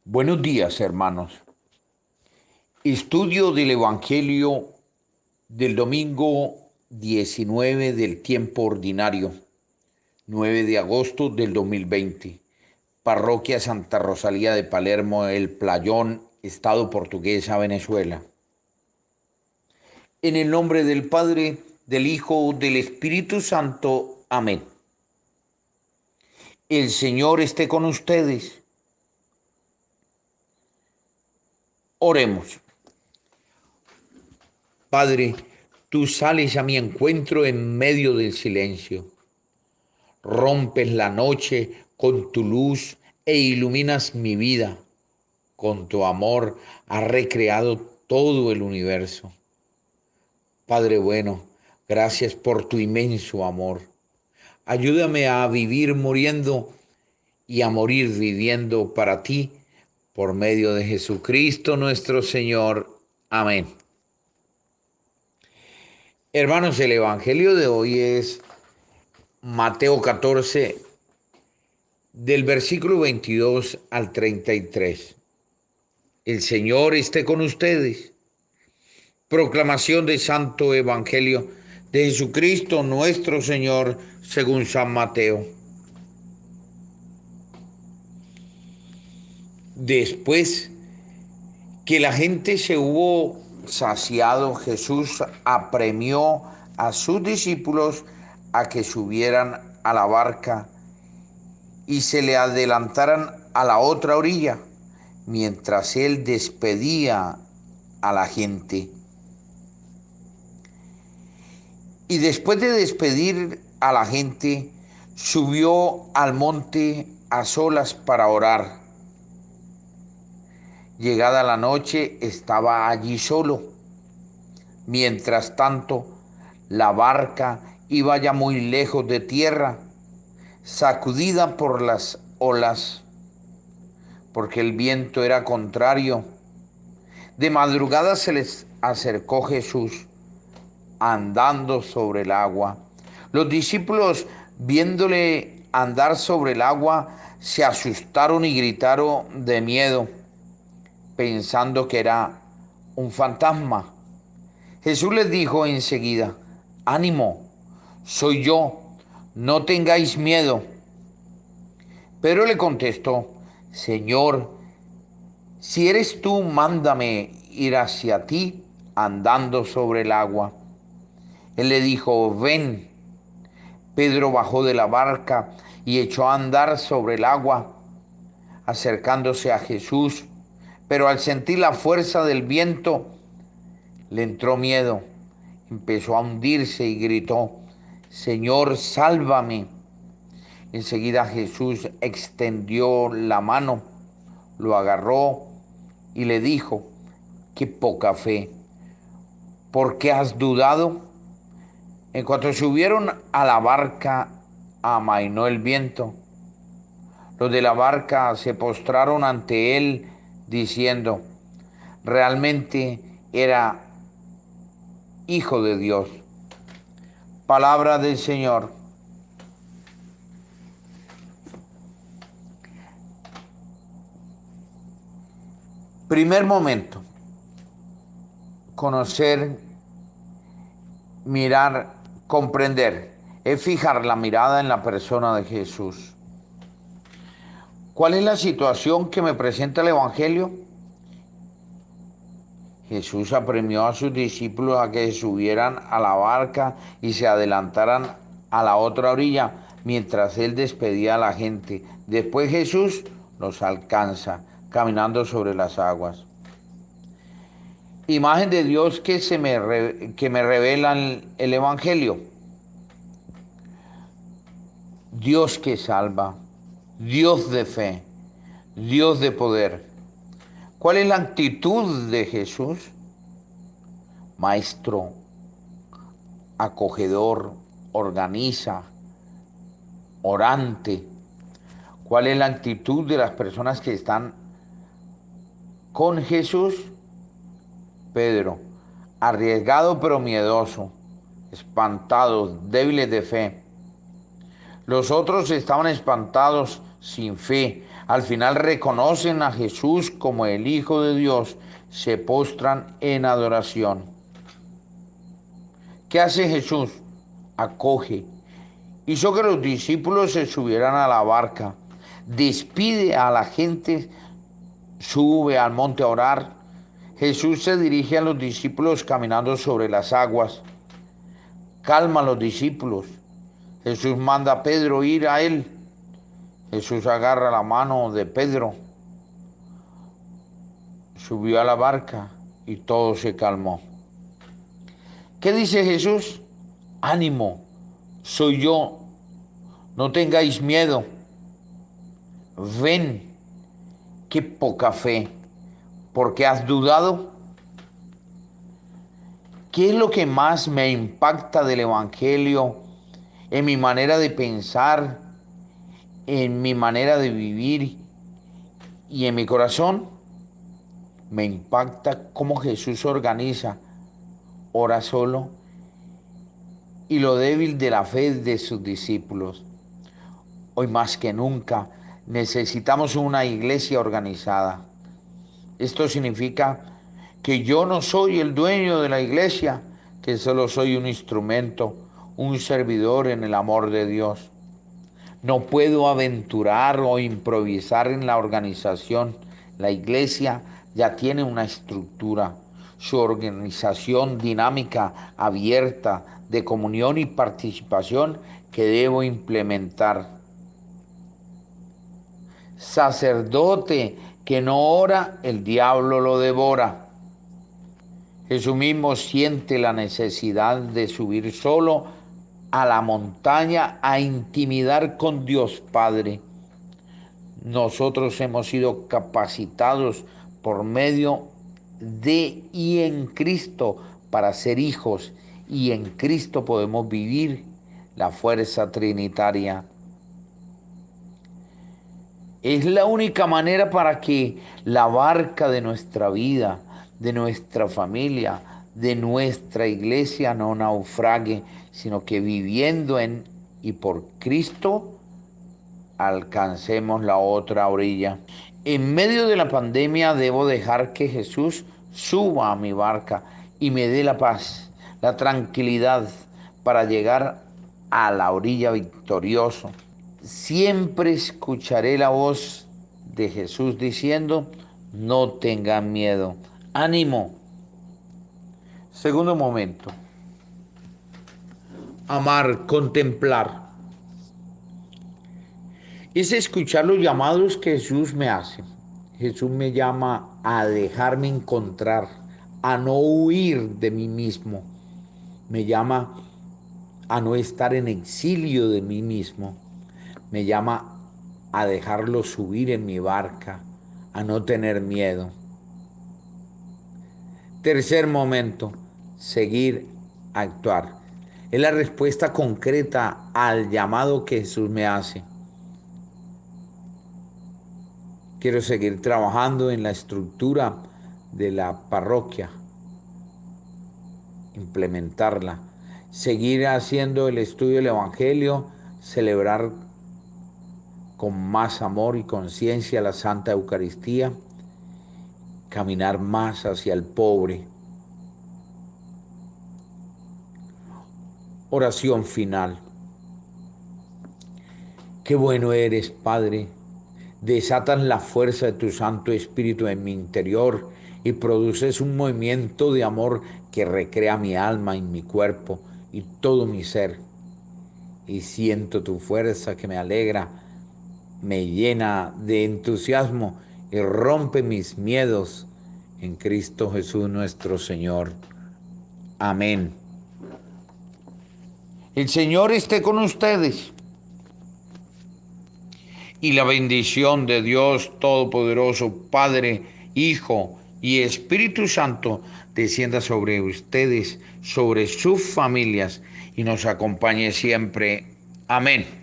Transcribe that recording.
Buenos días, hermanos. Estudio del Evangelio del domingo 19 del tiempo ordinario, 9 de agosto del 2020. Parroquia Santa Rosalía de Palermo, El Playón, Estado Portuguesa, Venezuela. En el nombre del Padre, del Hijo, del Espíritu Santo. Amén. El Señor esté con ustedes. Oremos. Padre, tú sales a mi encuentro en medio del silencio. Rompes la noche con tu luz e iluminas mi vida. Con tu amor has recreado todo el universo. Padre bueno, gracias por tu inmenso amor. Ayúdame a vivir muriendo y a morir viviendo para ti, por medio de Jesucristo nuestro Señor. Amén. Hermanos, el Evangelio de hoy es Mateo 14, del versículo 22 al 33. El Señor esté con ustedes. Proclamación del Santo Evangelio de Jesucristo nuestro Señor según San Mateo. Después que la gente se hubo saciado, Jesús apremió a sus discípulos a que subieran a la barca y se le adelantaran a la otra orilla, mientras él despedía a la gente. Y después de despedir a la gente, subió al monte a solas para orar. Llegada la noche, estaba allí solo. Mientras tanto, la barca iba ya muy lejos de tierra, sacudida por las olas, porque el viento era contrario. De madrugada se les acercó Jesús, andando sobre el agua. Los discípulos, viéndole andar sobre el agua, se asustaron y gritaron de miedo, pensando que era un fantasma. Jesús les dijo enseguida: ánimo, soy yo, no tengáis miedo. Pero le contestó: Señor, si eres tú, mándame ir hacia ti andando sobre el agua. Él le dijo: ven. Pedro bajó de la barca y echó a andar sobre el agua, acercándose a Jesús, pero al sentir la fuerza del viento, le entró miedo, empezó a hundirse y gritó: Señor, sálvame. Enseguida Jesús extendió la mano, lo agarró y le dijo: qué poca fe, ¿por qué has dudado? En cuanto subieron a la barca, amainó el viento. Los de la barca se postraron ante él, diciendo: realmente era Hijo de Dios. Palabra del Señor. Primer momento: conocer, mirar, comprender. Es fijar la mirada en la persona de Jesús. ¿Cuál es la situación que me presenta el Evangelio? Jesús apremió a sus discípulos a que subieran a la barca y se adelantaran a la otra orilla mientras él despedía a la gente. Después Jesús los alcanza caminando sobre las aguas. Imagen de Dios que me revela el Evangelio. Dios que salva, Dios de fe, Dios de poder. ¿Cuál es la actitud de Jesús? Maestro, acogedor, organiza, orante. ¿Cuál es la actitud de las personas que están con Jesús? Pedro, arriesgado pero miedoso, espantados, débiles de fe. Los otros estaban espantados, sin fe, Al final reconocen a Jesús como el Hijo de Dios, se postran en adoración. ¿Qué hace Jesús? Acoge. Hizo que los discípulos se subieran a la barca, despide a la gente, sube al monte a orar. Jesús se dirige a los discípulos caminando sobre las aguas, calma a los discípulos. Jesús manda a Pedro ir a él. Jesús agarra la mano de Pedro, subió a la barca y todo se calmó. ¿Qué dice Jesús? Ánimo, soy yo, no tengáis miedo. Ven, qué poca fe, porque has dudado. ¿Qué es lo que más me impacta del Evangelio en mi manera de pensar, en mi manera de vivir y en mi corazón? Me impacta cómo Jesús organiza, ora solo, y lo débil de la fe de sus discípulos. Hoy más que nunca necesitamos una iglesia organizada. Esto significa que yo no soy el dueño de la iglesia, que solo soy un instrumento, un servidor en el amor de Dios. No puedo aventurar o improvisar en la organización. La iglesia ya tiene una estructura, su organización dinámica, abierta, de comunión y participación que debo implementar. Sacerdote que no ora, el diablo lo devora. Jesús mismo siente la necesidad de subir solo a la montaña a intimidar con Dios Padre. Nosotros hemos sido capacitados por medio de y en Cristo para ser hijos, y en Cristo podemos vivir la fuerza trinitaria. Es la única manera para que la barca de nuestra vida, de nuestra familia, de nuestra iglesia no naufrague, sino que viviendo en y por Cristo alcancemos la otra orilla. En medio de la pandemia debo dejar que Jesús suba a mi barca y me dé la paz, la tranquilidad para llegar a la orilla victorioso. Siempre escucharé la voz de Jesús diciendo, no tengan miedo, ánimo. Segundo momento, amar, contemplar. Es escuchar los llamados que Jesús me hace. Jesús me llama a dejarme encontrar, a no huir de mí mismo. Me llama a no estar en exilio de mí mismo. Me llama a dejarlo subir en mi barca, a no tener miedo. Tercer momento, seguir, actuar. Es la respuesta concreta al llamado que Jesús me hace. Quiero seguir trabajando en la estructura de la parroquia, implementarla, seguir haciendo el estudio del Evangelio, celebrar con más amor y conciencia la Santa Eucaristía, caminar más hacia el pobre. Oración final. Qué bueno eres, Padre. Desatas la fuerza de tu Santo Espíritu en mi interior y produces un movimiento de amor que recrea mi alma y mi cuerpo y todo mi ser. Y siento tu fuerza que me alegra, me llena de entusiasmo y rompe mis miedos en Cristo Jesús nuestro Señor. Amén. El Señor esté con ustedes. Y la bendición de Dios Todopoderoso, Padre, Hijo y Espíritu Santo, descienda sobre ustedes, sobre sus familias y nos acompañe siempre. Amén.